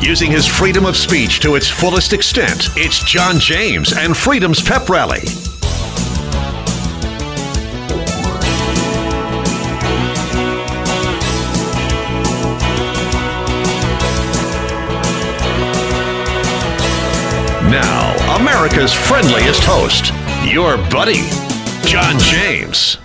Using his freedom of speech to its fullest extent, it's John James and Freedom's Pep Rally. Now, America's friendliest host, your buddy, John James.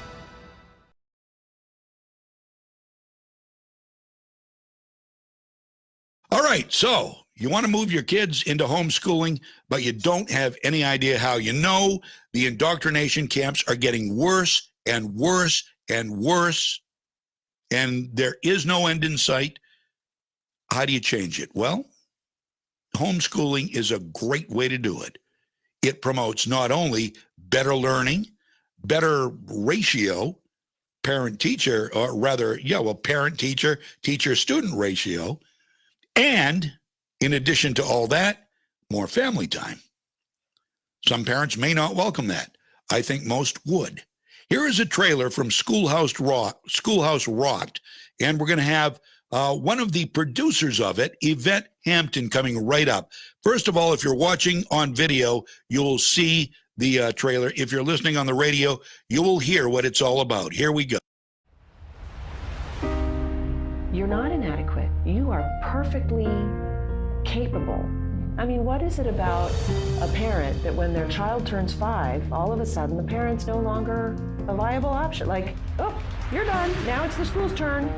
All right, so you want to move your kids into homeschooling, but you don't have any idea how. You know the indoctrination camps are getting worse and worse and worse, and there is no end in sight. How do you change it? Well, homeschooling is a great way to do it. It promotes not only better learning, better ratio, parent-teacher, or rather, parent-teacher, teacher-student ratio, and in addition to all that, more family time. Some parents may not welcome that. I think most would. Here is a trailer from Schoolhouse Rocked, and we're going to have one of the producers of it, Yvette Hampton, coming right up. First of all, if you're watching on video, you'll see the trailer. If you're listening on the radio, you will hear what it's all about. Here we go. You're not inadequate. You are perfectly capable. I mean, what is it about a parent that when their child turns 5, all of a sudden the parent's no longer a viable option? Like, oh, you're done. Now it's the school's turn.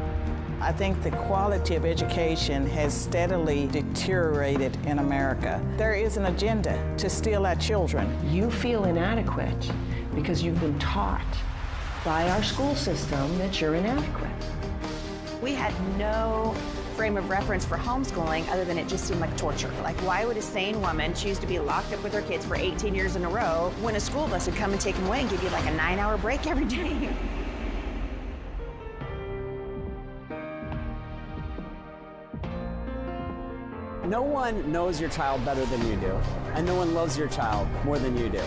I think the quality of education has steadily deteriorated in America. There is an agenda to steal our children. You feel inadequate because you've been taught by our school system that you're inadequate. We had no frame of reference for homeschooling other than it just seemed like torture. Like, why would a sane woman choose to be locked up with her kids for 18 years in a row when a school bus would come and take them away and give you like a 9-hour break every day? No one knows your child better than you do, and no one loves your child more than you do.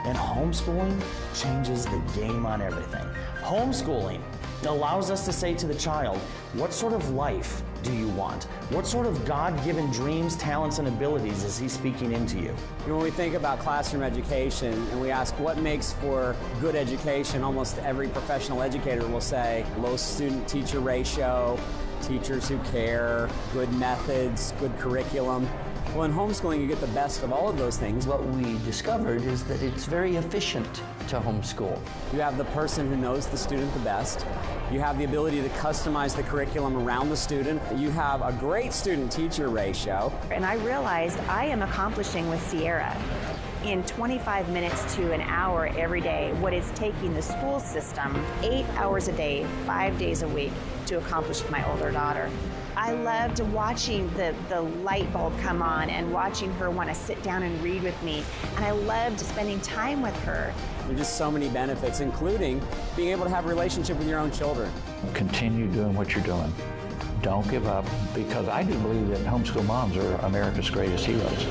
And homeschooling changes the game on everything. Homeschooling allows us to say to the child, what sort of life do you want? What sort of God-given dreams, talents, and abilities is he speaking into you? When we think about classroom education and we ask what makes for good education, almost every professional educator will say low student-teacher ratio, teachers who care, good methods, good curriculum. Well, in homeschooling, you get the best of all of those things. What we discovered is that it's very efficient to homeschool. You have the person who knows the student the best. You have the ability to customize the curriculum around the student. You have a great student-teacher ratio. And I realized I am accomplishing with Sierra in 25 minutes to an hour every day what is taking the school system 8 hours a day, 5 days a week to accomplish with my older daughter. I loved watching the light bulb come on and watching her want to sit down and read with me. And I loved spending time with her. There are just so many benefits, including being able to have a relationship with your own children. Continue doing what you're doing. Don't give up, because I do believe that homeschool moms are America's greatest heroes.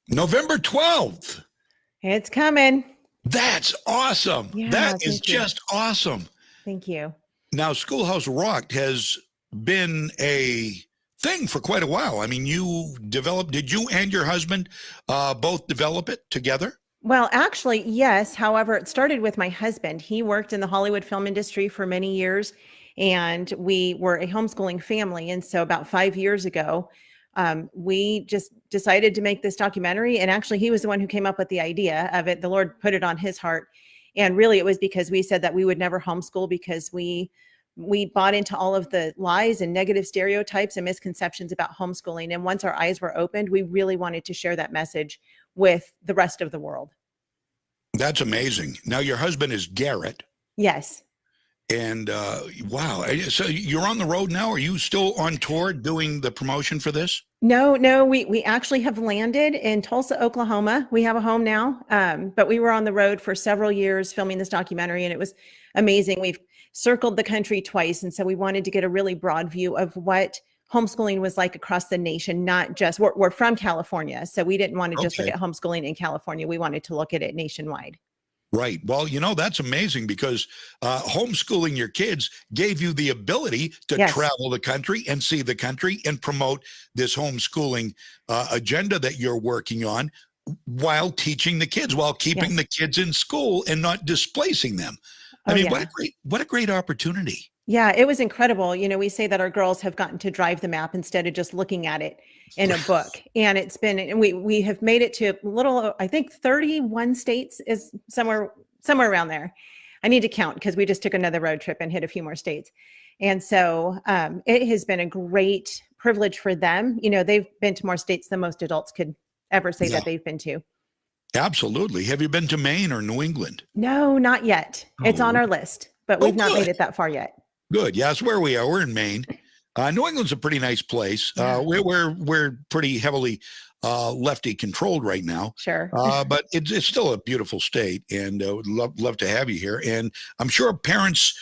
November 12th. It's coming. That's awesome. Yeah, that is thank you. just awesome. Thank you. Now, Schoolhouse Rocked has been a thing for quite a while. I mean, did you and your husband both develop it together? Well, actually, yes. However, it started with my husband. He worked in the Hollywood film industry for many years, and we were a homeschooling family. And so about 5 years ago, we just decided to make this documentary. And actually, he was the one who came up with the idea of it. The Lord put it on his heart. And really, it was because we said that we would never homeschool because we bought into all of the lies and negative stereotypes and misconceptions about homeschooling. And once our eyes were opened, we really wanted to share that message with the rest of the world. That's amazing. Now, your husband is Garrett. Yes. And wow. So you're on the road now? Are you still on tour doing the promotion for this? No, we actually have landed in Tulsa, Oklahoma. We have a home now, but we were on the road for several years filming this documentary, and it was amazing. We've circled the country twice, and so we wanted to get a really broad view of what homeschooling was like across the nation, not just, we're from California, so we didn't want to just look at homeschooling in California. We wanted to look at it nationwide. Right. Well, that's amazing because homeschooling your kids gave you the ability to Yes. travel the country and see the country and promote this homeschooling agenda that you're working on while teaching the kids, while keeping Yes. the kids in school and not displacing them. I Oh, mean, yeah. what a great opportunity. Yeah, it was incredible. We say that our girls have gotten to drive the map instead of just looking at it in a book. And and we have made it to a little, I think 31 states is somewhere around there. I need to count because we just took another road trip and hit a few more states. And so it has been a great privilege for them. They've been to more states than most adults could ever say Yeah. that they've been to. Absolutely. Have you been to Maine or New England? No, not yet. It's on Oh. our list, but Oh, we've not good. made it that far yet. Good. Yeah, that's where we are. We're in Maine. New England's a pretty nice place. Yeah. We're pretty heavily lefty controlled right now. Sure. But it's still a beautiful state, and would love to have you here. And I'm sure parents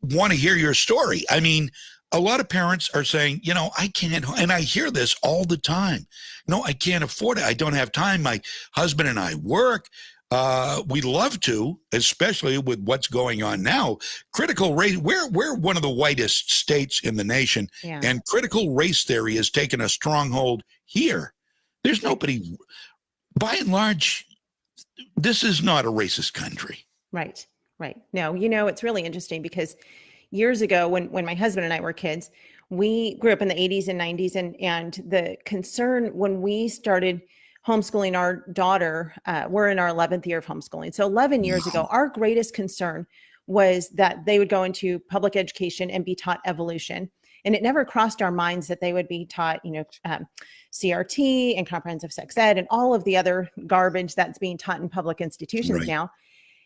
want to hear your story. I mean, a lot of parents are saying, I can't, and I hear this all the time. No, I can't afford it. I don't have time. My husband and I work. We'd love to, especially with what's going on now. Critical race, we're one of the whitest states in the nation, Yeah. and critical race theory has taken a stronghold here. There's nobody, by and large, this is not a racist country. Right. No, it's really interesting because years ago when my husband and I were kids, we grew up in the 80s and 90s, and the concern when we started homeschooling our daughter, we're in our 11th year of homeschooling. So 11 years ago, our greatest concern was that they would go into public education and be taught evolution. And it never crossed our minds that they would be taught, CRT and comprehensive sex ed and all of the other garbage that's being taught in public institutions Right. now.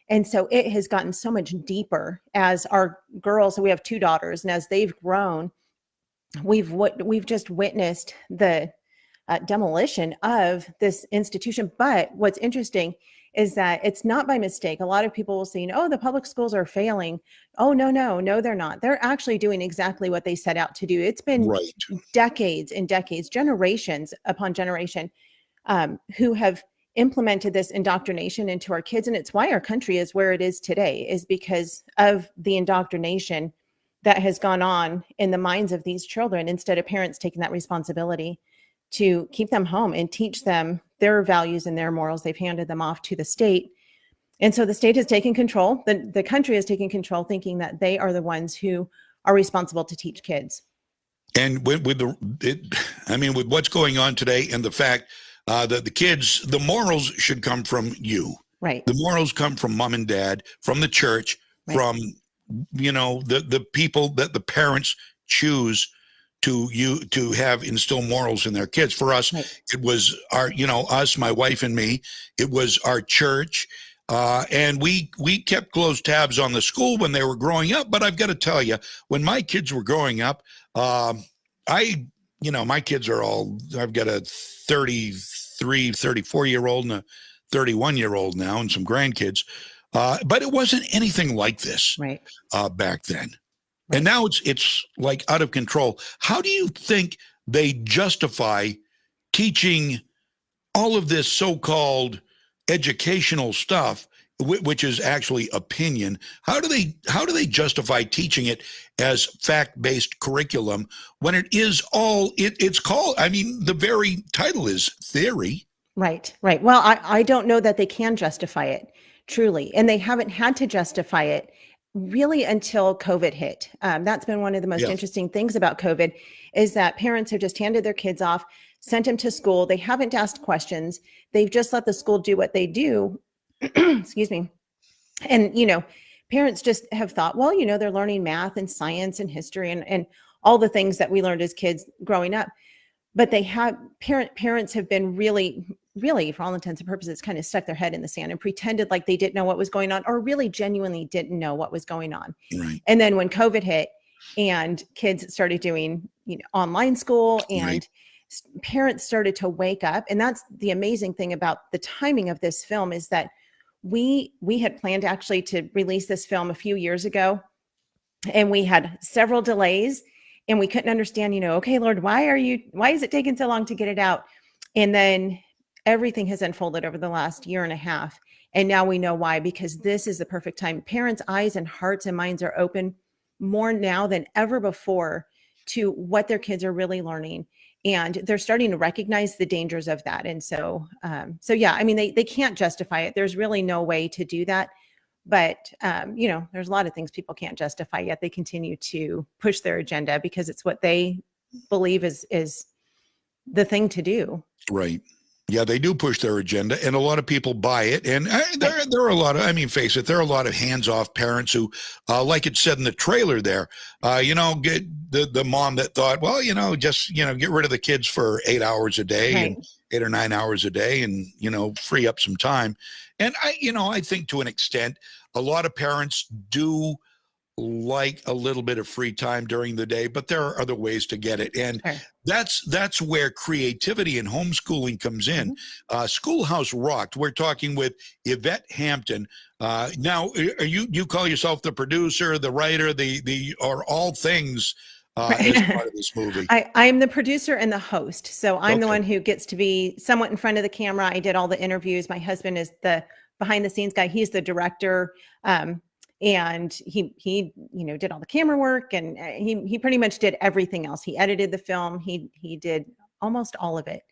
And so it has gotten so much deeper as our girls, so we have two daughters, and as they've grown, we've just witnessed the demolition of this institution. But what's interesting is that it's not by mistake. A lot of people will say, the public schools are failing. Oh, no, they're not. They're actually doing exactly what they set out to do. It's been Right. decades and decades, generations upon generation, who have implemented this indoctrination into our kids. And it's why our country is where it is today, is because of the indoctrination that has gone on in the minds of these children, instead of parents taking that responsibility to keep them home and teach them their values and their morals. They've handed them off to the state. And so the state has taken control. The country has taken control, thinking that they are the ones who are responsible to teach kids. And with what's going on today and the fact that the kids, the morals should come from you. Right. The morals come from mom and dad, from the church, Right. from, the people that the parents choose to have instill morals in their kids. For us, Right. it was us, my wife and me. It was our church. And we kept close tabs on the school when they were growing up. But I've got to tell you, when my kids were growing up, my kids are all, I've got a 33, 34-year-old and a 31-year-old now and some grandkids. But it wasn't anything like this Right. back then. And now it's like out of control. How do you think they justify teaching all of this so-called educational stuff, which is actually opinion? How do they justify teaching it as fact-based curriculum when it is all it's called? I mean, the very title is theory. Right. Well, I don't know that they can justify it truly, and they haven't had to justify it really until COVID hit. That's been one of the most interesting things about COVID, is that parents have just handed their kids off, sent them to school. They haven't asked questions. They've just let the school do what they do. Excuse me. And, parents just have thought, well, they're learning math and science and history and all the things that we learned as kids growing up. But they have parents have been really, for all intents and purposes, kind of stuck their head in the sand and pretended like they didn't know what was going on, or really genuinely didn't know what was going on. Right. And then when COVID hit and kids started doing, online school, and Right. parents started to wake up. And that's the amazing thing about the timing of this film, is that we had planned actually to release this film a few years ago, and we had several delays. And we couldn't understand, okay, Lord, why is it taking so long to get it out? And then everything has unfolded over the last year and a half. And now we know why, because this is the perfect time. Parents' eyes and hearts and minds are open more now than ever before to what their kids are really learning. And they're starting to recognize the dangers of that. And so, yeah, I mean, they can't justify it. There's really no way to do that. But, there's a lot of things people can't justify, yet they continue to push their agenda because it's what they believe is the thing to do. Right. Yeah, they do push their agenda, and a lot of people buy it. And there are a lot of, I mean, face it, there are a lot of hands-off parents who, like it said in the trailer there, get the mom that thought, well, just, get rid of the kids for 8 hours a day, Right. and 8 or 9 hours a day, and, free up some time. And I think to an extent, a lot of parents do like a little bit of free time during the day, but there are other ways to get it. And Sure. that's where creativity and homeschooling comes in. Schoolhouse rocked. We're talking with Yvette Hampton. Now, you call yourself the producer, the writer, or all things as part of this movie? I'm the producer and the host. So I'm the Okay. one who gets to be somewhat in front of the camera. I did all the interviews. My husband is the behind the scenes guy. He's the director. And he did all the camera work, and he pretty much did everything else. He edited the film. He did almost all of it.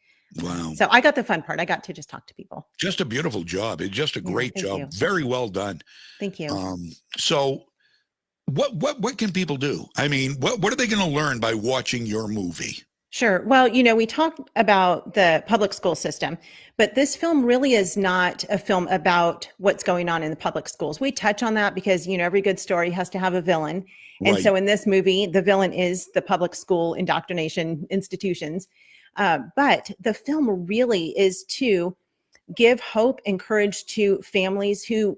Wow. So I got the fun part. I got to just talk to people. Just a beautiful job. It's just a great thank job. you. Very well done. Thank you. So what can people do? I mean, what are they going to learn by watching your movie? Sure. Well, we talked about the public school system, but this film really is not a film about what's going on in the public schools. We touch on that because, every good story has to have a villain. And Right. so in this movie, the villain is the public school indoctrination institutions. But the film really is to give hope and courage to families who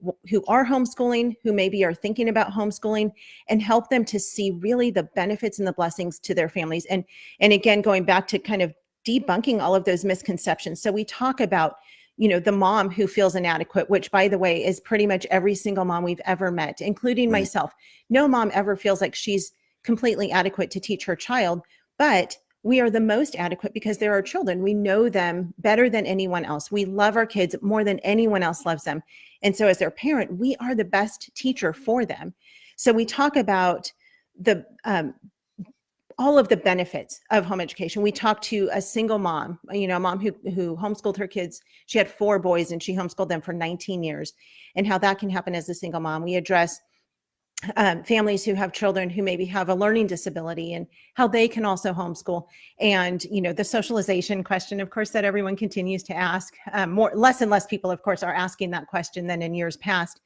are homeschooling, who maybe are thinking about homeschooling, and help them to see really the benefits and the blessings to their families. And again, going back to kind of debunking all of those misconceptions. So we talk about, the mom who feels inadequate, which, by the way, is pretty much every single mom we've ever met, including Right. myself. No mom ever feels like she's completely adequate to teach her child, but we are the most adequate because they're our children. We know them better than anyone else. We love our kids more than anyone else loves them. And so as their parent, we are the best teacher for them. So we talk about the all of the benefits of home education. We talked to a single mom, a mom who homeschooled her kids. She had 4 boys and she homeschooled them for 19 years, and how that can happen as a single mom. We address families who have children who maybe have a learning disability and how they can also homeschool. And, the socialization question, of course, that everyone continues to ask. Less and less people, of course, are asking that question than in years past.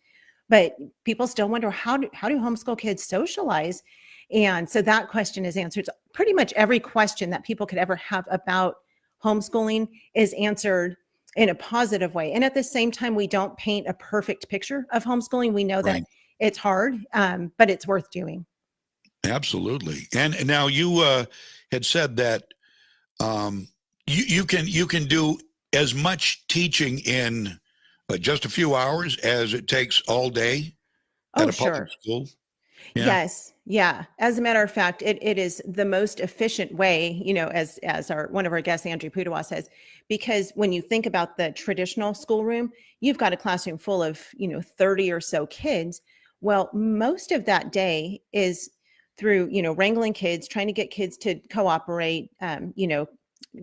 But people still wonder, how do homeschool kids socialize? And so that question is answered. Pretty much every question that people could ever have about homeschooling is answered in a positive way. And at the same time, we don't paint a perfect picture of homeschooling. We know that Right. it's hard, but it's worth doing. Absolutely. And now you had said that you can do as much teaching in just a few hours as it takes all day at Oh, a sure. public school. Yeah. Yes. Yeah. As a matter of fact, it is the most efficient way, as one of our guests, Andrew Pudawa, says, because when you think about the traditional schoolroom, you've got a classroom full of, 30 or so kids. Well, most of that day is through, wrangling kids, trying to get kids to cooperate,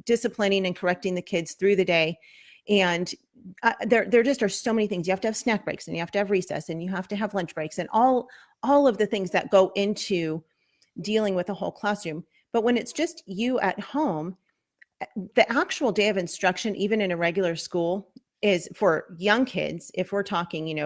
disciplining and correcting the kids through the day. And there just are so many things. You have to have snack breaks, and you have to have recess, and you have to have lunch breaks, and all of the things that go into dealing with a whole classroom. But when it's just you at home, the actual day of instruction, even in a regular school, is for young kids. If we're talking,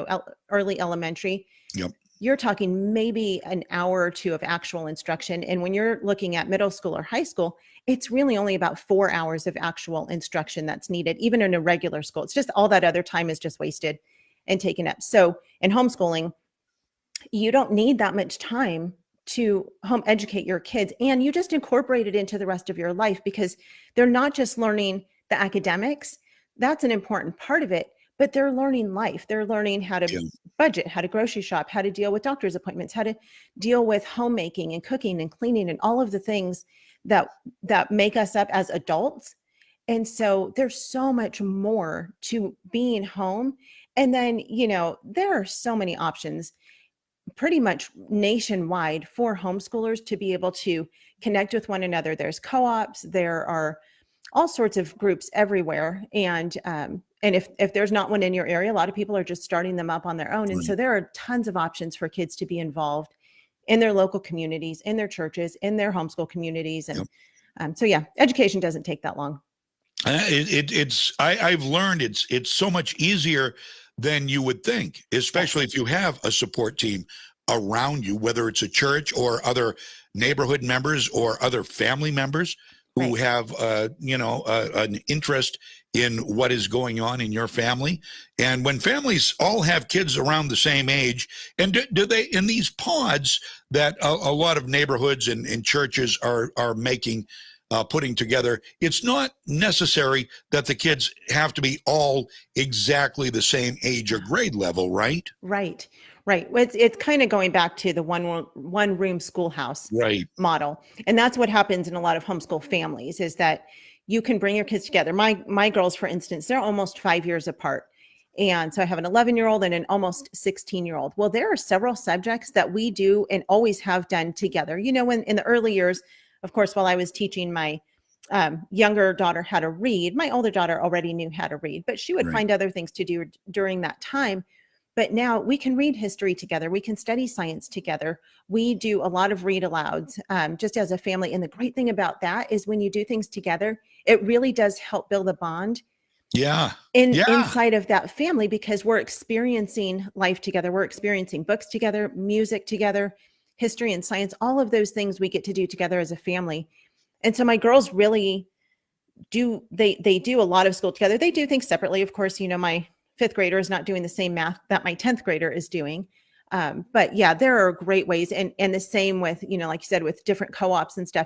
early elementary, Yep. you're talking maybe an hour or 2 of actual instruction. And when you're looking at middle school or high school, it's really only about 4 hours of actual instruction that's needed, even in a regular school. It's just all that other time is just wasted and taken up. So in homeschooling, you don't need that much time to home educate your kids, and you just incorporate it into the rest of your life, because they're not just learning the academics. That's an important part of it, but they're learning life. They're learning how to Yeah. budget, how to grocery shop, how to deal with doctor's appointments, how to deal with homemaking and cooking and cleaning and all of the things that make us up as adults. And so there's so much more to being home. And then, there are so many options pretty much nationwide for homeschoolers to be able to connect with one another. There's co-ops, there are all sorts of groups everywhere. And if there's not one in your area, a lot of people are just starting them up on their own. And so there are tons of options for kids to be involved in their local communities, in their churches, in their homeschool communities. And so yeah, education doesn't take that long. I've learned it's so much easier than you would think, especially if you have a support team around you, whether it's a church or other neighborhood members or other family members who have, an interest in what is going on in your family. And when families all have kids around the same age, and do they, in these pods that a lot of neighborhoods and churches are making, putting together, it's not necessary that the kids have to be all exactly the same age or grade level, right? Right. It's kind of going back to the one room schoolhouse model. And that's what happens in a lot of homeschool families, is that you can bring your kids together. My girls, for instance, they're almost 5 years apart. And so I have an 11-year-old and an almost 16-year-old. Well, there are several subjects that we do and always have done together. When in the early years, of course, while I was teaching my younger daughter how to read, my older daughter already knew how to read, but she would find other things to do during that time. But now we can read history together. We can study science together. We do a lot of read alouds just as a family. And the great thing about that is when you do things together, it really does help build a bond inside of that family, because we're experiencing life together. We're experiencing books together, music together, history and science, all of those things we get to do together as a family. And so my girls really do, they do a lot of school together. They do things separately. Of course, my 5th grader is not doing the same math that my 10th grader is doing. But yeah, there are great ways. And the same with, like you said, with different co-ops and stuff.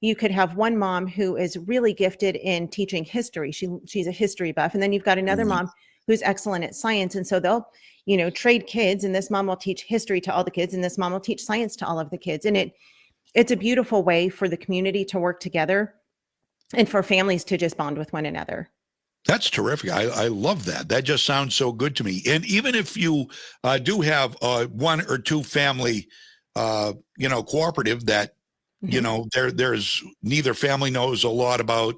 You could have one mom who is really gifted in teaching history. She's a history buff. And then you've got another mom who's excellent at science. And so they'll, trade kids, and this mom will teach history to all the kids, and this mom will teach science to all of the kids. And it's a beautiful way for the community to work together and for families to just bond with one another. That's terrific. I love that. That just sounds so good to me. And even if you do have one or two family, cooperative that, there's neither family knows a lot about,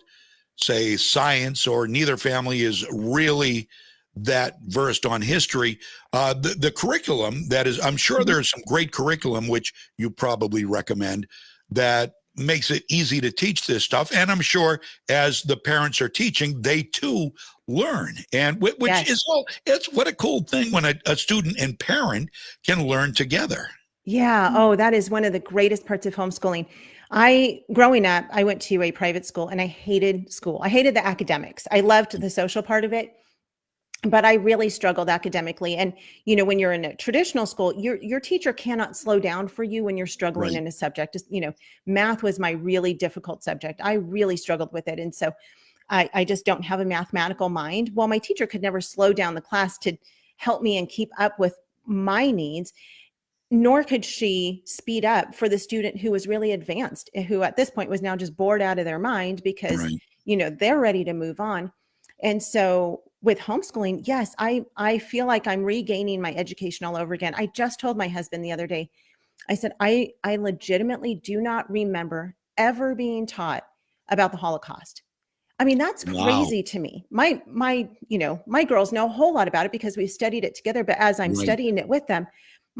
say, science, or neither family is really that versed on history. The curriculum that is, I'm sure there's some great curriculum, which you probably recommend, that makes it easy to teach this stuff. And I'm sure as the parents are teaching, they too learn. And which is it's what a cool thing when a student and parent can learn together. Yeah. Oh, that is one of the greatest parts of homeschooling. Growing up, I went to a private school and I hated school. I hated the academics. I loved the social part of it, but I really struggled academically. And, when you're in a traditional school, your teacher cannot slow down for you when you're struggling in a subject. Math was my really difficult subject. I really struggled with it. And so I just don't have a mathematical mind. Well, my teacher could never slow down the class to help me and keep up with my needs, nor could she speed up for the student who was really advanced, who at this point was now just bored out of their mind because, they're ready to move on. And so with homeschooling, yes, I feel like I'm regaining my education all over again. I just told my husband the other day, I said, I legitimately do not remember ever being taught about the Holocaust. I mean, that's crazy to me. My girls know a whole lot about it because we've studied it together, but as I'm studying it with them,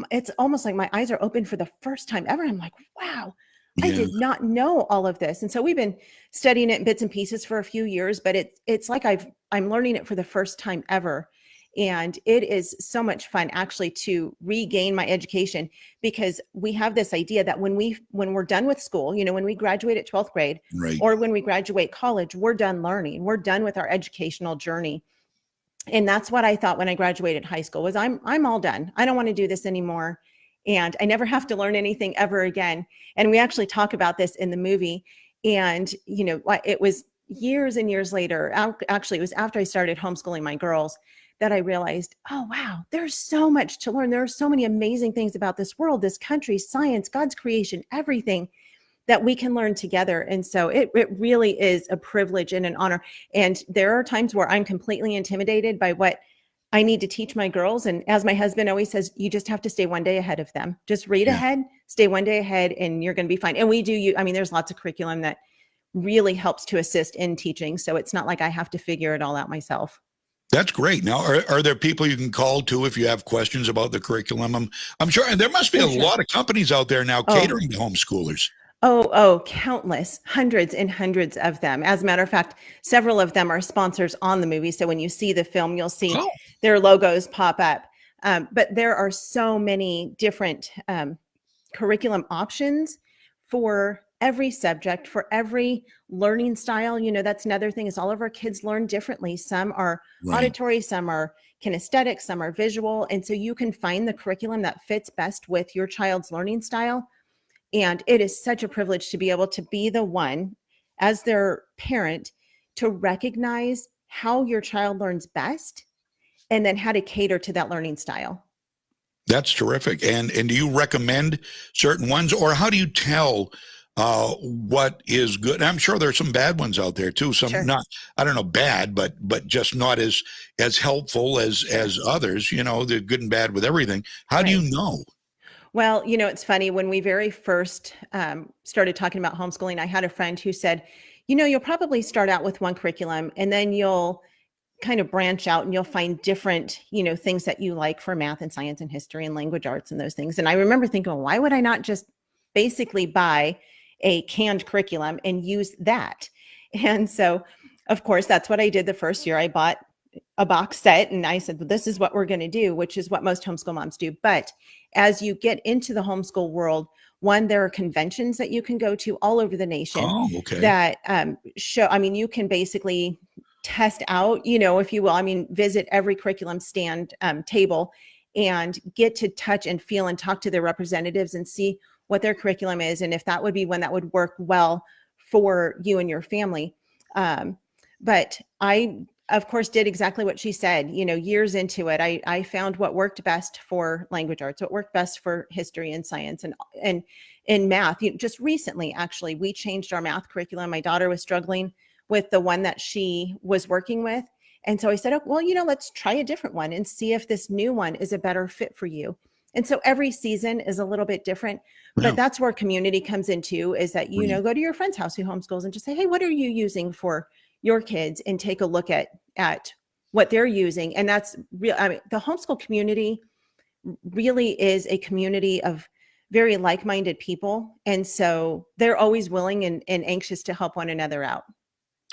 it's almost like my eyes are open for the first time ever. I'm like, wow, I did not know all of this. And so we've been studying it in bits and pieces for a few years, but it's like I'm learning it for the first time ever. And it is so much fun actually to regain my education, because we have this idea that when we're done with school, when we graduate at 12th grade or when we graduate college, we're done learning, we're done with our educational journey. And that's what I thought when I graduated high school was I'm all done. I don't want to do this anymore. And I never have to learn anything ever again. And we actually talk about this in the movie. And, it was years and years later, actually, it was after I started homeschooling my girls that I realized, oh, wow, there's so much to learn. There are so many amazing things about this world, this country, science, God's creation, everything that we can learn together. And so it really is a privilege and an honor. And there are times where I'm completely intimidated by what I need to teach my girls. And as my husband always says, you just have to stay one day ahead of them. Just read ahead, stay one day ahead, and you're going to be fine. And we do, I mean, there's lots of curriculum that really helps to assist in teaching. So it's not like I have to figure it all out myself. That's great. Now, are there people you can call to if you have questions about the curriculum? I'm sure, and there must be a lot of companies out there now catering to homeschoolers. Oh, countless, hundreds and hundreds of them. As a matter of fact, several of them are sponsors on the movie. So when you see the film, you'll see their logos pop up. But there are so many different curriculum options for every subject, for every learning style. You know, that's another thing, is all of our kids learn differently. Some are auditory, some are kinesthetic, some are visual. And so you can find the curriculum that fits best with your child's learning style. And it is such a privilege to be able to be the one, as their parent, to recognize how your child learns best and then how to cater to that learning style. That's terrific. And do you recommend certain ones, or how do you tell what is good? I'm sure there's some bad ones out there too. Some not, I don't know, bad, but just not as helpful as others. You know, they're good and bad with everything. How do you know? Well, you know, it's funny, when we very first started talking about homeschooling, I had a friend who said, you know, you'll probably start out with one curriculum and then you'll kind of branch out and you'll find different, you know, things that you like for math and science and history and language arts and those things. And I remember thinking, well, why would I not just basically buy a canned curriculum and use that? And so, of course, that's what I did the first year. I bought a box set and I said, well, this is what we're going to do, which is what most homeschool moms do. But as you get into the homeschool world, one, there are conventions that you can go to all over the nation that show, I mean, you can basically test out, you know, if you will, I mean, visit every curriculum stand table and get to touch and feel and talk to their representatives and see what their curriculum is. And if that would be one that would work well for you and your family. But I, of course, did exactly what she said. You know, years into it, I found what worked best for language arts, what worked best for history and science and in math. You know, just recently, actually, we changed our math curriculum. My daughter was struggling with the one that she was working with. And so I said, oh, well, you know, let's try a different one and see if this new one is a better fit for you. And so every season is a little bit different, but that's where community comes into, is that, you know, go to your friend's house who homeschools and just say, hey, what are you using for your kids, and take a look at what they're using. And that's real. I mean, the homeschool community really is a community of very like-minded people. And so they're always willing and anxious to help one another out.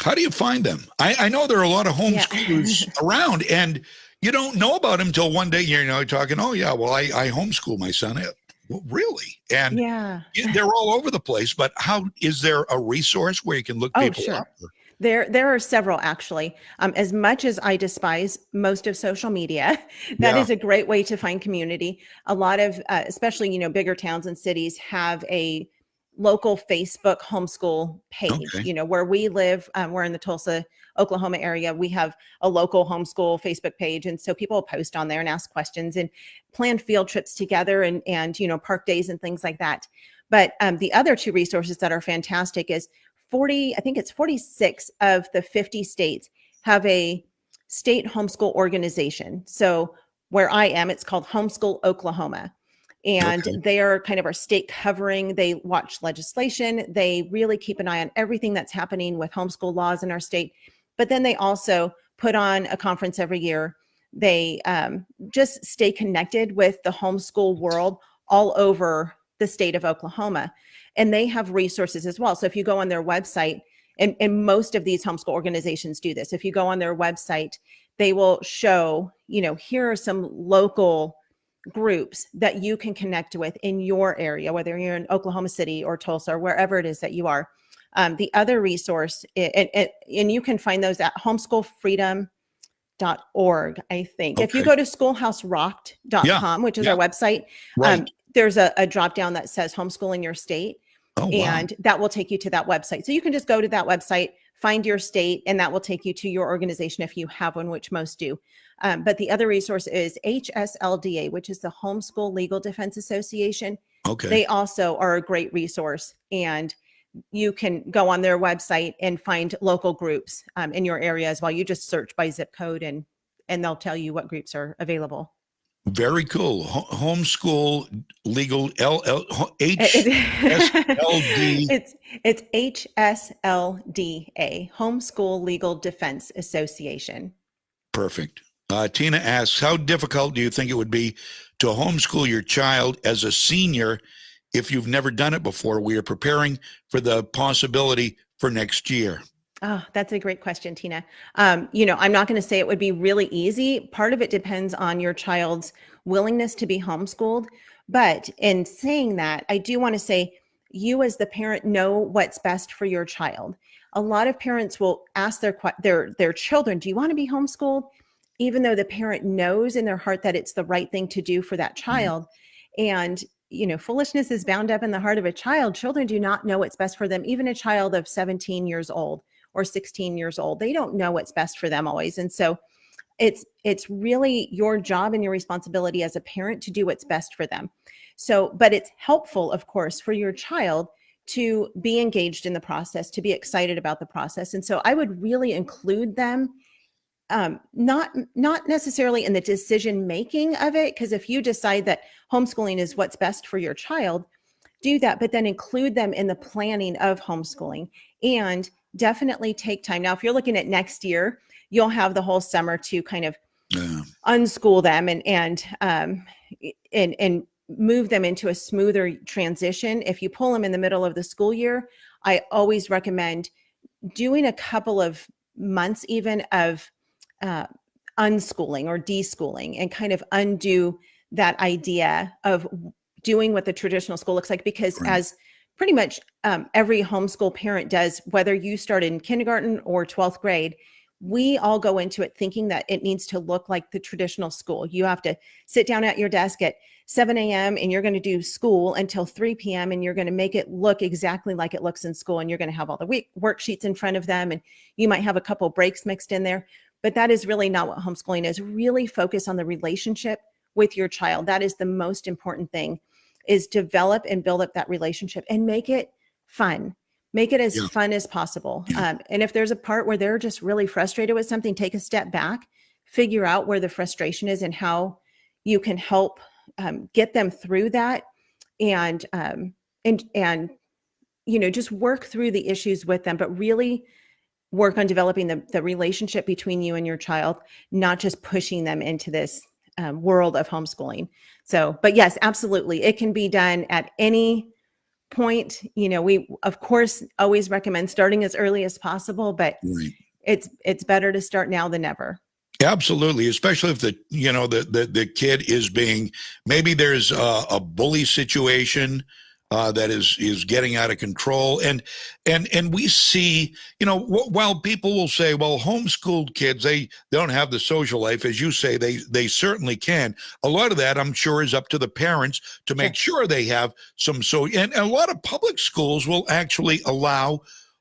How do you find them? I know there are a lot of homeschoolers around, and you don't know about them until one day you're talking, oh yeah, well, I homeschool my son. Well, really? And they're all over the place, but is there a resource where you can look people up? There are several, actually. As much as I despise most of social media, that is a great way to find community. A lot of, especially, you know, bigger towns and cities have a local Facebook homeschool page. You know, where we live, we're in the Tulsa, Oklahoma area. We have a local homeschool Facebook page. And so people post on there and ask questions and plan field trips together and, you know, park days and things like that. But the other two resources that are fantastic is 46 of the 50 states have a state homeschool organization. So where I am, it's called Homeschool Oklahoma. And they are kind of our state covering. They watch legislation. They really keep an eye on everything that's happening with homeschool laws in our state. But then they also put on a conference every year. They just stay connected with the homeschool world all over the state of Oklahoma. And they have resources as well. So if you go on their website, and most of these homeschool organizations do this, if you go on their website, they will show, you know, here are some local groups that you can connect with in your area, whether you're in Oklahoma City or Tulsa or wherever it is that you are. The other resource, and you can find those at homeschoolfreedom.org, I think. If you go to schoolhouserocked.com, which is our website, there's a drop down that says homeschooling your state. And that will take you to that website. So you can just go to that website, find your state, and that will take you to your organization if you have one, which most do. But the other resource is HSLDA, which is the Homeschool Legal Defense Association. They also are a great resource. And you can go on their website and find local groups in your area as well. You just search by zip code and they'll tell you what groups are available. Very cool. Homeschool legal HSLD. It's HSLDA, Homeschool Legal Defense Association. Perfect. Tina asks, how difficult do you think it would be to homeschool your child as a senior if you've never done it before? We are preparing for the possibility for next year. Oh, that's a great question, Tina. I'm not going to say it would be really easy. Part of it depends on your child's willingness to be homeschooled. But in saying that, I do want to say you as the parent know what's best for your child. A lot of parents will ask their children, do you want to be homeschooled? Even though the parent knows in their heart that it's the right thing to do for that child. And foolishness is bound up in the heart of a child. Children do not know what's best for them. Even a child of 17 years old or 16 years old, they don't know what's best for them always. And so it's really your job and your responsibility as a parent to do what's best for them. So, but it's helpful, of course, for your child to be engaged in the process, to be excited about the process. And so I would really include them, not necessarily in the decision making of it, because if you decide that homeschooling is what's best for your child, do that, but then include them in the planning of homeschooling and definitely take time. Now, if you're looking at next year, you'll have the whole summer to kind of unschool them and move them into a smoother transition. If you pull them in the middle of the school year, I always recommend doing a couple of months even of unschooling or deschooling and kind of undo that idea of doing what the traditional school looks like, because as pretty much every homeschool parent does, whether you start in kindergarten or 12th grade, we all go into it thinking that it needs to look like the traditional school. You have to sit down at your desk at 7 a.m. and you're going to do school until 3 p.m. and you're going to make it look exactly like it looks in school. And you're going to have all the worksheets in front of them. And you might have a couple breaks mixed in there. But that is really not what homeschooling is. Really focus on the relationship with your child. That is the most important thing, is develop and build up that relationship and make it fun. Make it as fun as possible. And if there's a part where they're just really frustrated with something, take a step back, figure out where the frustration is and how you can help get them through that, and just work through the issues with them, but really work on developing the relationship between you and your child, not just pushing them into this world of homeschooling. So, but yes, absolutely. It can be done at any point. We of course always recommend starting as early as possible, but it's better to start now than never. Absolutely, especially if the kid is being, maybe there's a bully situation that is getting out of control, and we see, while people will say, well, homeschooled kids, they don't have the social life, as you say, they certainly can. A lot of that, I'm sure, is up to the parents to make sure they have some. And a lot of public schools will actually allow,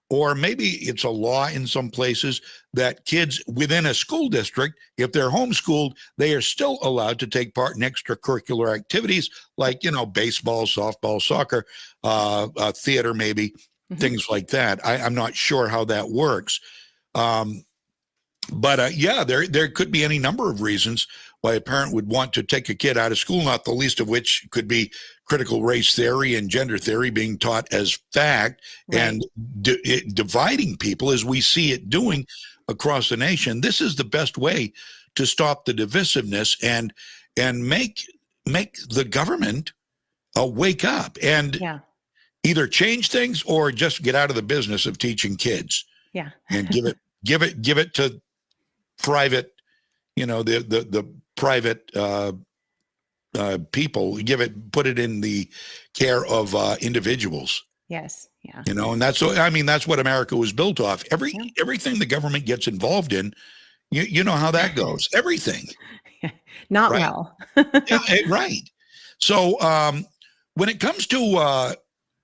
or maybe it's a law in some places, that kids within a school district, if they're homeschooled, they are still allowed to take part in extracurricular activities like, baseball, softball, soccer, theater, maybe, things like that. I'm not sure how that works. But there could be any number of reasons why a parent would want to take a kid out of school, not the least of which could be critical race theory and gender theory being taught as fact, and dividing people as we see it doing across the nation. This is the best way to stop the divisiveness and make the government wake up and either change things or just get out of the business of teaching kids. And give it to private, the private people. Put it in the care of individuals. And that's what America was built off. Everything the government gets involved in, you know how that goes. Everything. Not well. Right. So when it comes to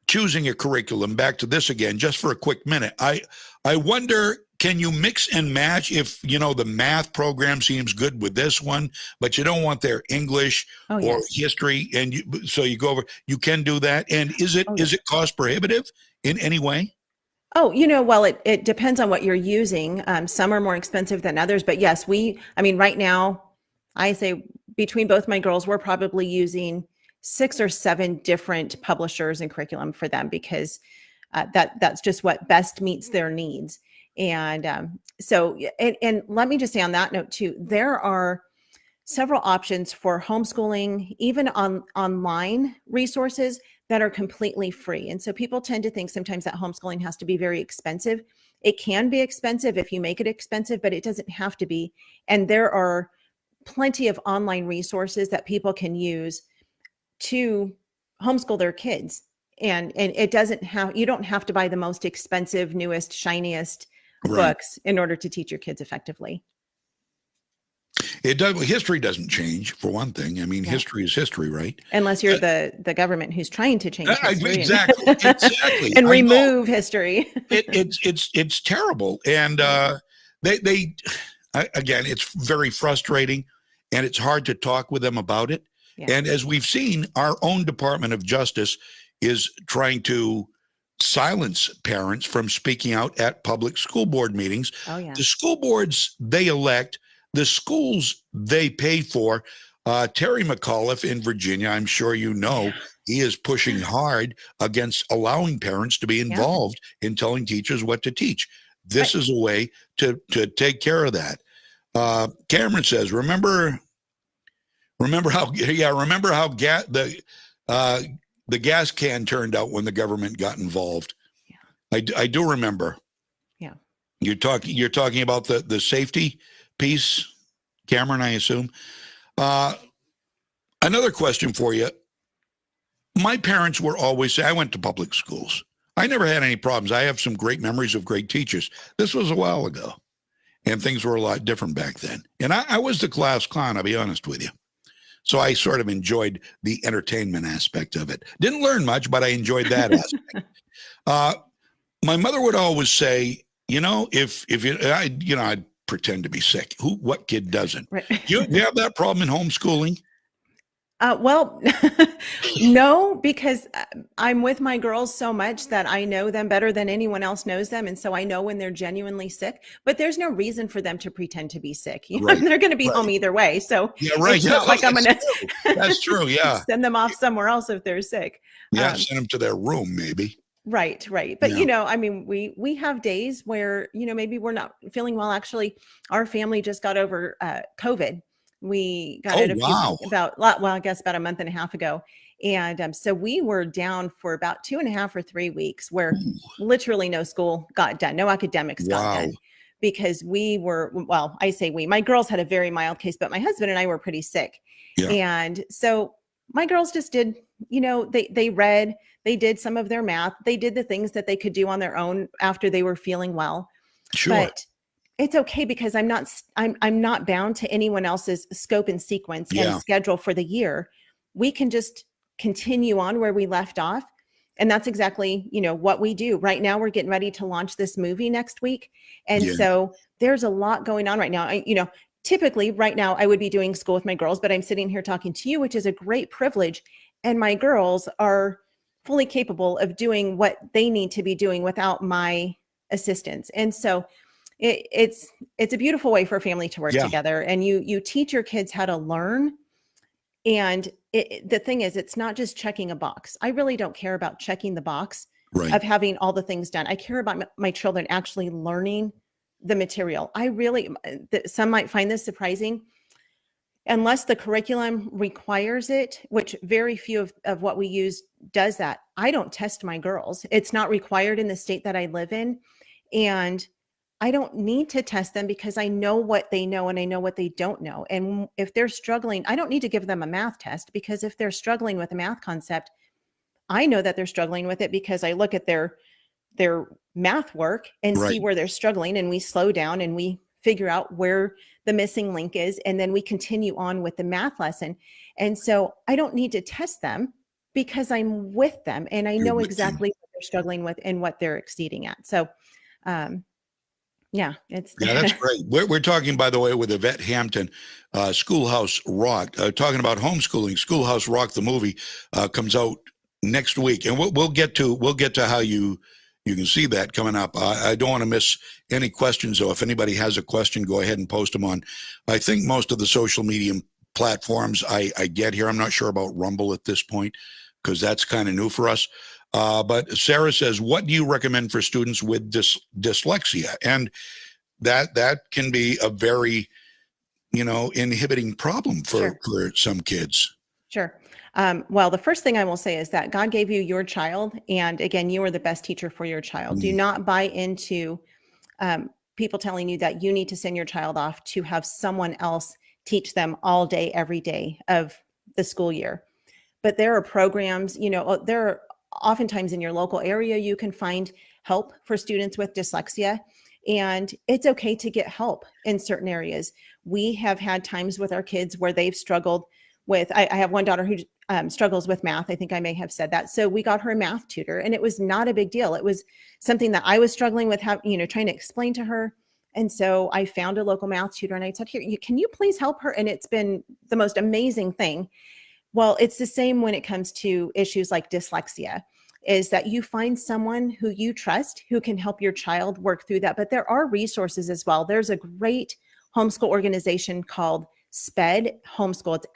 choosing a curriculum, back to this again, just for a quick minute, I wonder, can you mix and match if, the math program seems good with this one, but you don't want their English or history, and so you go over, you can do that. And is it cost prohibitive in any way? Oh, well, it depends on what you're using. Some are more expensive than others, but yes, right now, I say between both my girls, we're probably using 6 or 7 different publishers and curriculum for them because that's just what best meets their needs. And and let me just say on that note too, there are several options for homeschooling, even on online resources that are completely free. And so people tend to think sometimes that homeschooling has to be very expensive. It can be expensive if you make it expensive, but it doesn't have to be. And there are plenty of online resources that people can use to homeschool their kids. And it doesn't have, you don't have to buy the most expensive, newest, shiniest books in order to teach your kids effectively. It does. History doesn't change, for one thing. I mean, history is history, right? Unless you're the government who's trying to change history exactly. and remove history. It's terrible, and they again, it's very frustrating, and it's hard to talk with them about it. Yeah. And as we've seen, our own Department of Justice is trying to silence parents from speaking out at public school board meetings. Oh, yeah. The school boards they elect, the schools they pay for. Terry McAuliffe in Virginia, I'm sure you know, he is pushing hard against allowing parents to be involved in telling teachers what to teach. This is a way to take care of that. Cameron says, remember how the gas can turned out when the government got involved. Yeah. I do remember. Yeah. You're talking about the safety piece, Cameron, I assume. Another question for you. My parents were always, I went to public schools. I never had any problems. I have some great memories of great teachers. This was a while ago, and things were a lot different back then. And I was the class clown, I'll be honest with you. So I sort of enjoyed the entertainment aspect of it. Didn't learn much, but I enjoyed that aspect. My mother would always say, I'd pretend to be sick. What kid doesn't? Right. You have that problem in homeschooling? Well, no, because I'm with my girls so much that I know them better than anyone else knows them. And so I know when they're genuinely sick, but there's no reason for them to pretend to be sick. They're going to be home either way. So it's not like I'm going to That's true. Yeah. send them off somewhere else if they're sick. Yeah. Send them to their room, maybe. Right. But, we have days where, maybe we're not feeling well. Actually, our family just got over COVID. We got it about a month and a half ago. And so we were down for about 2.5 or 3 weeks where literally no school got done. No academics got done because I say my girls had a very mild case, but my husband and I were pretty sick. Yeah. And so my girls just did, they read, they did some of their math. They did the things that they could do on their own after they were feeling well. Sure. But it's okay because I'm not bound to anyone else's scope and sequence and schedule for the year. We can just continue on where we left off. And that's exactly, what we do. Right now, we're getting ready to launch this movie next week. And so there's a lot going on right now. Typically right now I would be doing school with my girls, but I'm sitting here talking to you, which is a great privilege. And my girls are fully capable of doing what they need to be doing without my assistance. And so it's a beautiful way for a family to work together, and you teach your kids how to learn. And the thing is, it's not just checking a box. I really don't care about checking the box of having all the things done. I care about my children actually learning the material. Some might find this surprising. Unless the curriculum requires it, which very few of what we use does that, I don't test my girls. It's not required in the state that I live in. And I don't need to test them because I know what they know and I know what they don't know. And if they're struggling, I don't need to give them a math test, because if they're struggling with a math concept, I know that they're struggling with it because I look at their math work and see where they're struggling, and we slow down and we figure out where the missing link is, and then we continue on with the math lesson. And so I don't need to test them because I'm with them and I know exactly what they're struggling with and what they're exceeding at. So that's great. We're talking, by the way, with Yvette Hampton, Schoolhouse Rock, talking about homeschooling. Schoolhouse Rock, the movie, comes out next week, and we'll get to how you can see that coming up. I don't want to miss any questions, though. If anybody has a question, go ahead and post them on, I think, most of the social media platforms I get here. I'm not sure about Rumble at this point because that's kind of new for us. But Sarah says, what do you recommend for students with dyslexia? And that can be a very, inhibiting problem for some kids. Sure. Well, the first thing I will say is that God gave you your child. And again, you are the best teacher for your child. Do not buy into people telling you that you need to send your child off to have someone else teach them all day, every day of the school year. But there are programs, there are oftentimes in your local area, you can find help for students with dyslexia. And it's okay to get help in certain areas. We have had times with our kids where they've struggled with, I have one daughter who struggles with math. I think I may have said that. So we got her a math tutor, and it was not a big deal. It was something that I was struggling with, trying to explain to her. And so I found a local math tutor and I said, here, can you please help her? And it's been the most amazing thing. Well, it's the same when it comes to issues like dyslexia, is that you find someone who you trust who can help your child work through that. But there are resources as well. There's a great homeschool organization called SPED Homeschool. It's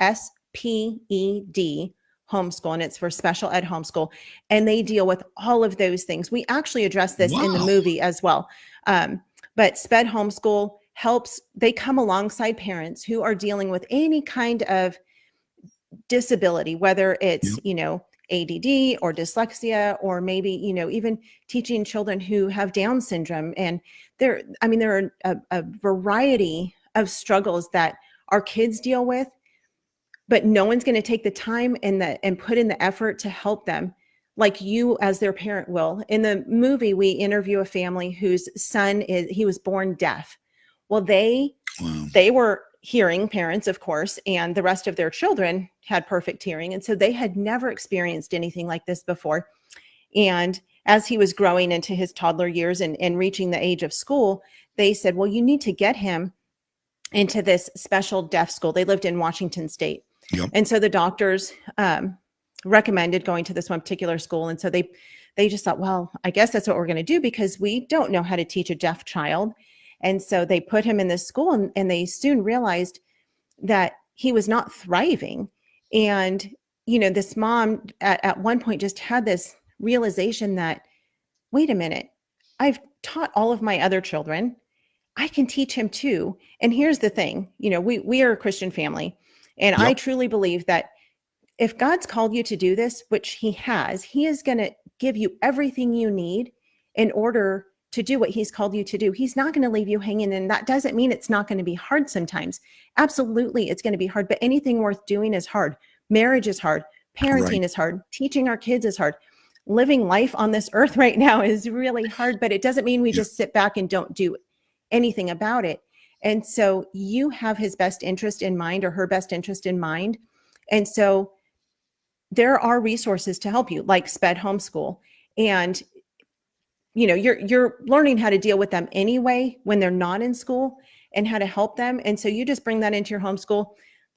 SPED Homeschool, and it's for special ed homeschool. And they deal with all of those things. We actually address this in the movie as well. But SPED Homeschool helps, they come alongside parents who are dealing with any kind of disability, whether it's, ADD or dyslexia, or maybe, even teaching children who have Down syndrome. And there are a variety of struggles that our kids deal with, but no one's going to take the time and put in the effort to help them like you as their parent will. In the movie, we interview a family whose son he was born deaf. Well, they were hearing parents, of course, and the rest of their children had perfect hearing. And so they had never experienced anything like this before. And as he was growing into his toddler years and reaching the age of school, they said, well, you need to get him into this special deaf school. They lived in Washington State. Yep. And so the doctors recommended going to this one particular school. And so they just thought, well, I guess that's what we're going to do because we don't know how to teach a deaf child. And so they put him in this school, and they soon realized that he was not thriving. And, this mom at one point just had this realization that, wait a minute, I've taught all of my other children. I can teach him too. And here's the thing, we are a Christian family. And I truly believe that if God's called you to do this, which he has, he is going to give you everything you need in order to do what he's called you to do. He's not going to leave you hanging. And that doesn't mean it's not going to be hard sometimes. Absolutely, it's going to be hard, but anything worth doing is hard. Marriage is hard. Parenting is hard. Teaching our kids is hard. Living life on this earth right now is really hard, but it doesn't mean we just sit back and don't do anything about it. And so you have his best interest in mind, or her best interest in mind. And so there are resources to help you, like SPED Homeschool. And you're learning how to deal with them anyway when they're not in school, and how to help them. And so you just bring that into your homeschool.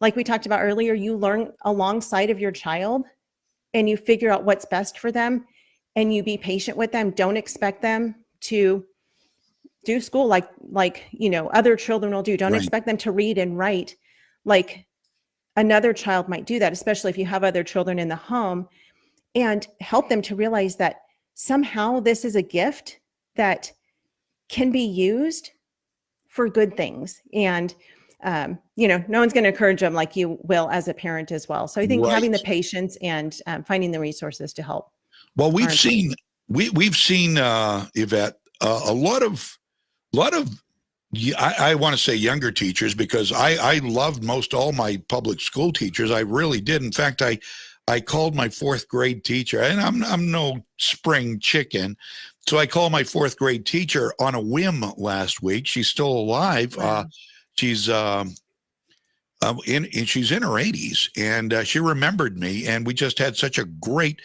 Like we talked about earlier, you learn alongside of your child, and you figure out what's best for them, and you be patient with them. Don't expect them to do school like other children will do. Don't expect them to read and write like another child might do that, especially if you have other children in the home, and help them to realize that somehow this is a gift that can be used for good things. And, no one's going to encourage them like you will as a parent as well. So I think having the patience and finding the resources to help. Well, we've seen Yvette, a lot of I want to say younger teachers, because I loved most all my public school teachers. I really did. In fact, I called my fourth grade teacher, and I'm no spring chicken. So I called my fourth grade teacher on a whim last week. She's still alive. Wow. She's in her 80s, and she remembered me, and we just had such a great,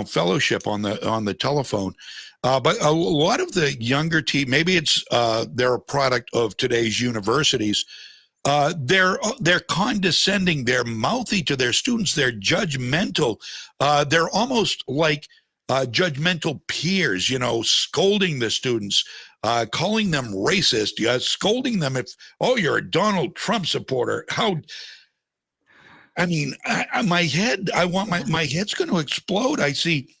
fellowship on the telephone. But a lot of the younger maybe it's they're a product of today's universities. They're condescending. They're mouthy to their students. They're judgmental. They're almost like judgmental peers, scolding the students, calling them racist, scolding them if, oh, you're a Donald Trump supporter. My head's going to explode. I see,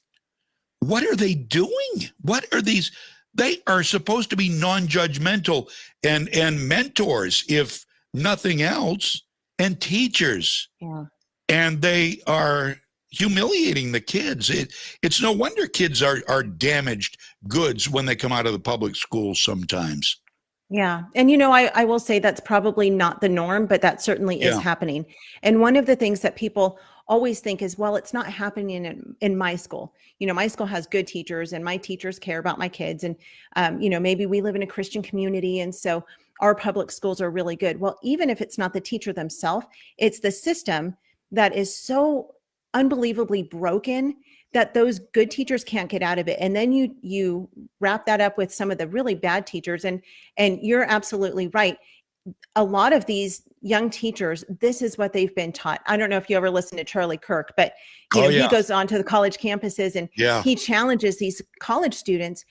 what are they doing? What are these? They are supposed to be non-judgmental and mentors, if nothing else, and teachers. Yeah. And they are humiliating the kids. It's no wonder kids are damaged goods when they come out of the public schools sometimes. Yeah. And, I will say that's probably not the norm, but that certainly is happening. And one of the things that people always think is, well, it's not happening in my school. My school has good teachers and my teachers care about my kids. And, maybe we live in a Christian community. And so our public schools are really good. Well, even if it's not the teacher themselves, it's the system that is so unbelievably broken that those good teachers can't get out of it. And then you wrap that up with some of the really bad teachers. And you're absolutely right. A lot of these young teachers, this is what they've been taught. I don't know if you ever listen to Charlie Kirk, but he goes on to the college campuses and he challenges these college students,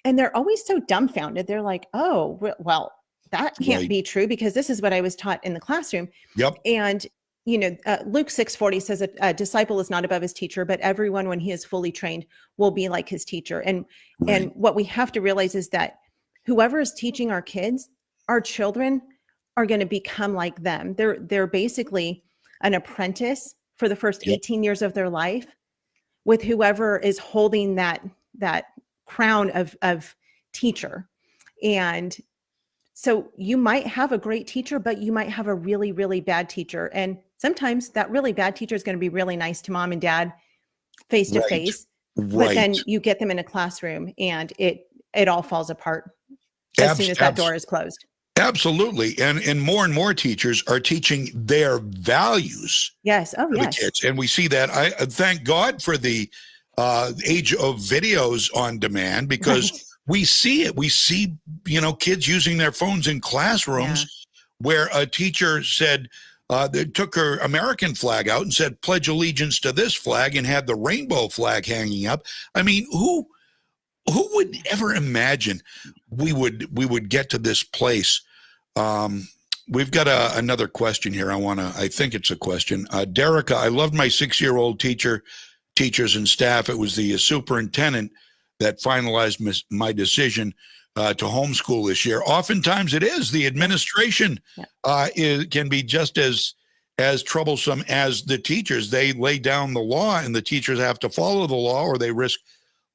and they're always so dumbfounded. They're like, oh, well, that can't be true because this is what I was taught in the classroom. Yep. And Luke 6:40 says a disciple is not above his teacher, but everyone, when he is fully trained, will be like his teacher. And what we have to realize is that whoever is teaching our kids, our children are going to become like them. They're basically an apprentice for the first 18 years of their life with whoever is holding that crown of teacher. And so you might have a great teacher, but you might have a really, really bad teacher. And sometimes that really bad teacher is going to be really nice to mom and dad face to face, but then you get them in a classroom and it all falls apart as soon as that door is closed. Absolutely. And more teachers are teaching their values. Yes. Oh, to yes. the kids. And we see that. I thank God for the age of videos on demand, because we see it. We see, kids using their phones in classrooms where a teacher said, they took her American flag out and said, pledge allegiance to this flag, and had the rainbow flag hanging up. I mean, who would ever imagine we would get to this place? We've got another question here. I think it's a question. Derica, I loved my 6-year-old teachers and staff. It was the superintendent that finalized my decision to homeschool this year. Oftentimes it is. The administration can be just as troublesome as the teachers. They lay down the law and the teachers have to follow the law, or they risk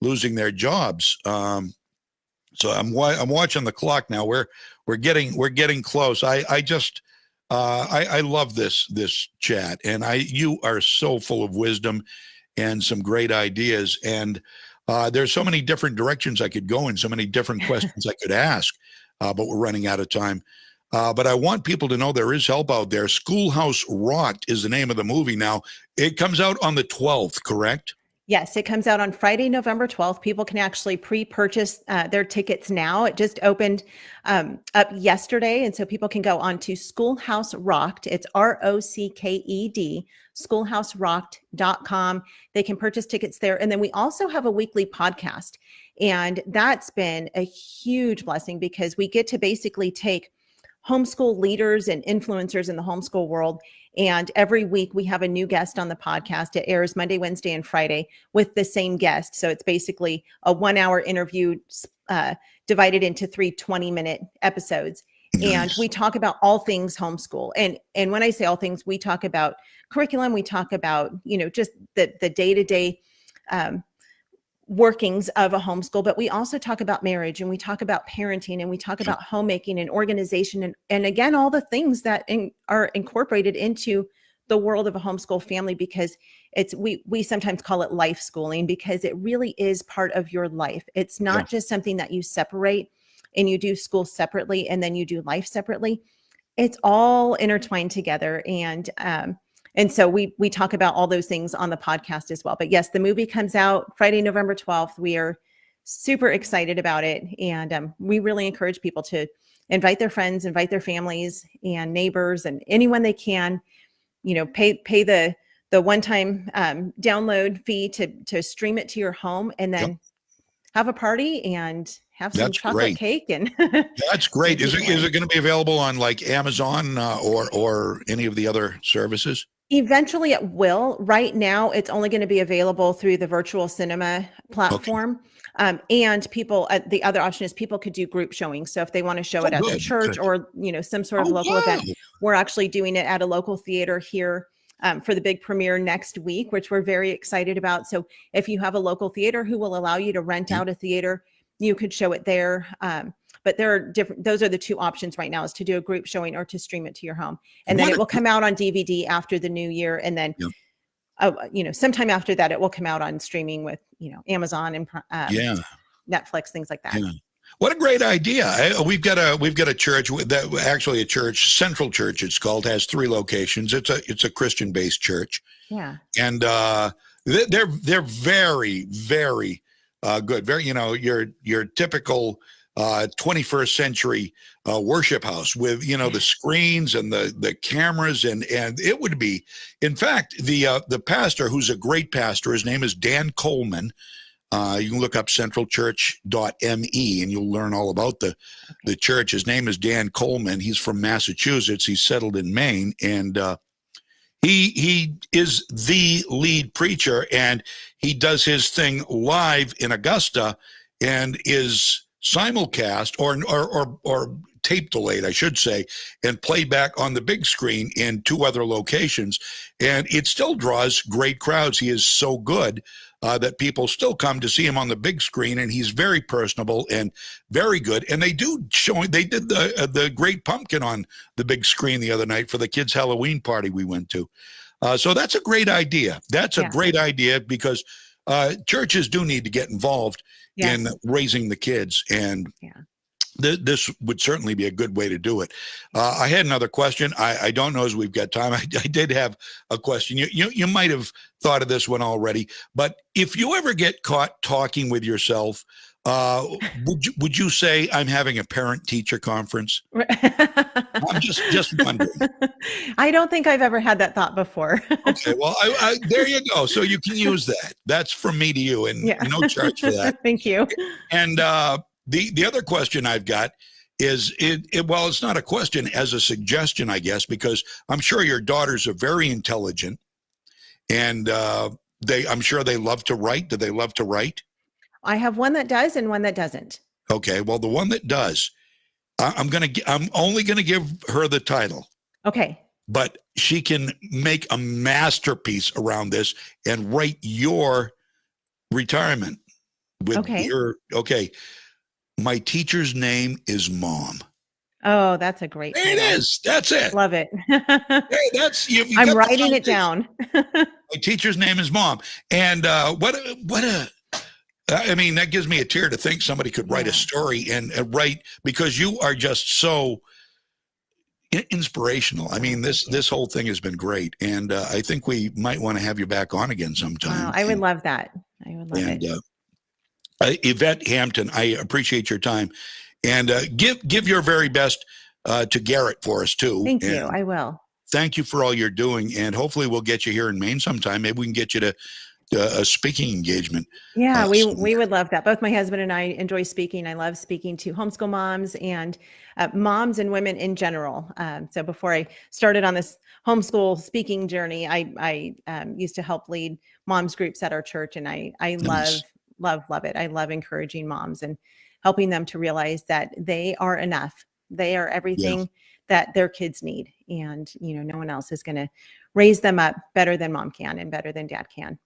losing their jobs. So I'm watching the clock now. We're getting close. I love this chat, and you are so full of wisdom and some great ideas. And there's so many different directions I could go in, so many different questions I could ask, but we're running out of time. But I want people to know there is help out there. Schoolhouse Rocked is the name of the movie now. It comes out on the 12th, correct? Yes, it comes out on Friday, November 12th. People can actually pre-purchase their tickets now. It just opened up yesterday, and so people can go on to Schoolhouse Rocked. It's ROCKED, schoolhouserocked.com. They can purchase tickets there. And then we also have a weekly podcast, and that's been a huge blessing because we get to basically take homeschool leaders and influencers in the homeschool world. And every week we have a new guest on the podcast. It airs Monday, Wednesday, and Friday with the same guest. So it's basically a 1-hour interview divided into 3 20-minute episodes. Nice. And we talk about all things homeschool. And when I say all things, we talk about curriculum. We talk about, just the day-to-day workings of a homeschool, but we also talk about marriage, and we talk about parenting, and we talk about homemaking and organization, and again, all the things that are incorporated into the world of a homeschool family, because we sometimes call it life schooling, because it really is part of your life. It's not just something that you separate and you do school separately and then you do life separately. It's all intertwined together. And so we talk about all those things on the podcast as well. But yes, the movie comes out Friday, November 12th. We are super excited about it. And we really encourage people to, invite their friends, invite their families and neighbors and anyone they can, pay the one-time download fee to stream it to your home, and then have a party and have some chocolate cake. And that's great. Is it going to be available on like Amazon or any of the other services? Eventually it will. Right now, it's only going to be available through the virtual cinema platform. And people, the other option is people could do group showing. So if they want to show it at their church or, some sort of local event, we're actually doing it at a local theater here for the big premiere next week, which we're very excited about. So if you have a local theater who will allow you to rent out a theater, you could show it there. But there are different, those are the two options right now, is to do a group showing or to stream it to your home. And then it will come out on DVD after the new year. And then, sometime after that, it will come out on streaming with, Amazon and Netflix, things like that. Yeah. What a great idea. We've got a church that actually Central Church, it's called, has 3 locations. It's a Christian-based church. Yeah. And they're very, very good. Very, your typical 21st century worship house with, the screens and the cameras, and it would be, in fact, the pastor, who's a great pastor, his name is Dan Coleman. You can look up centralchurch.me and you'll learn all about the church. His name is Dan Coleman. He's from Massachusetts. He's settled in Maine, and he is the lead preacher, and he does his thing live in Augusta and is simulcast or tape delayed, I should say, and played back on the big screen in 2 other locations. And it still draws great crowds. He is so good that people still come to see him on the big screen, and he's very personable and very good. And they did the Great Pumpkin on the big screen the other night for the kids' Halloween party we went to. So that's a great idea. That's a great idea, because churches do need to get involved in raising the kids, and this would certainly be a good way to do it. I had another question. I don't know as we've got time. I did have a question. You might have thought of this one already, but if you ever get caught talking with yourself, would you say I'm having a parent-teacher conference? I'm just wondering. I don't think I've ever had that thought before. Okay, well, I there you go. So you can use that. That's from me to you, and no charge for that. Thank you. And the other question I've got is, well, it's not a question, as a suggestion, I guess, because I'm sure your daughters are very intelligent, and I'm sure they love to write. Do they love to write? I have one that does and one that doesn't. Okay, well, the one that does, I'm only gonna give her the title. Okay. But she can make a masterpiece around this and write your retirement with okay. My teacher's name is Mom. Oh, that's a great title. It is. That's it. Love it. Hey, that's I'm writing it down. My teacher's name is Mom. And I mean, that gives me a tear to think somebody could write a story and write, because you are just so inspirational. I mean, this whole thing has been great, and I think we might want to have you back on again sometime. Wow, I would love that. I would love it. Yvette Hampton, I appreciate your time, and give your very best to Garrett for us too. Thank you. I will. Thank you for all you're doing, and hopefully we'll get you here in Maine sometime. Maybe we can get you to a speaking engagement. Yeah, we would love that. Both my husband and I enjoy speaking. I love speaking to homeschool moms and moms and women in general. So before I started on this homeschool speaking journey, I used to help lead moms groups at our church, and I love it. I love encouraging moms and helping them to realize that they are enough. They are everything that their kids need, and no one else is going to raise them up better than mom can and better than dad can.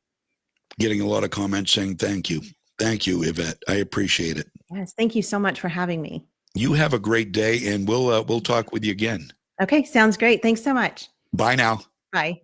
Getting a lot of comments saying thank you. Thank you, Yvette. I appreciate it. Yes, thank you so much for having me. You have a great day, and we'll talk with you again. Okay, sounds great. Thanks so much. Bye now. Bye.